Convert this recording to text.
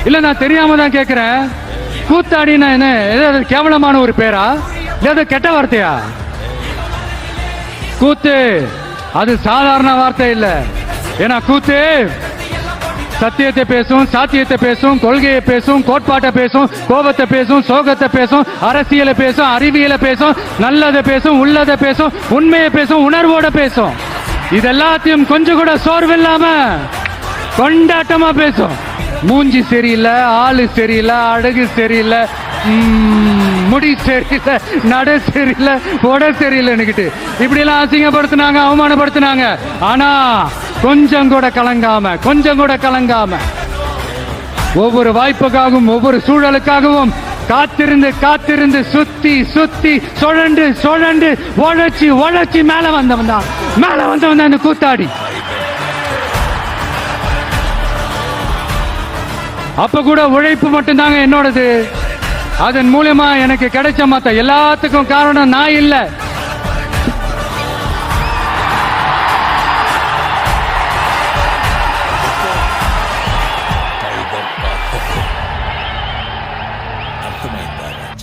இல்ல நான் தெரியாம தான் கேக்குறேன். கூத்தாடினா என்ன, ஏதாவது கேவலமான ஒரு பேரா இல்ல கெட்ட வார்த்தையா? கூத்து அது சாதாரண வார்த்தை இல்ல. ஏன்னா கூத்து சத்தியத்தை பேசும், சாத்தியத்தை பேசும், கொள்கையை பேசும், கோட்பாட்டை பேசும், கோபத்தை பேசும், சோகத்தை பேசும், அரசியலை பேசும், அறிவியலை பேசும், நல்லதை பேசும், உள்ளதை பேசும், உண்மையை பேசும், உணர்வோட பேசும். இதெல்லாத்தையும் கொஞ்சம் கூட சோர்வில்லாம கொண்டாட்டமா பேசும். மூஞ்சி சரியில்லை, ஆளு சரியில்லை, அழகு சரியில்லை, முடி சரியில்லை, நட சரியில்லை, உட சரியில்லைன்னுக்கிட்டு இப்படி எல்லாம் அசிங்கப்படுத்தினாங்க, அவமானப்படுத்தினாங்க. ஆனா கொஞ்சம் கூட கலங்காம ஒவ்வொரு வாய்ப்புக்காகவும் ஒவ்வொரு சூழலுக்காகவும் காத்திருந்து சுத்தி சுழண்டு உழைச்சி மேல வந்தவன் தான் அந்த கூத்தாடி. அப்ப கூட உழைப்பு மட்டும்தாங்க என்னோடது. அதன் மூலமா எனக்கு கிடைச்ச மத்த எல்லாத்துக்கும் காரணம் நான் இல்ல.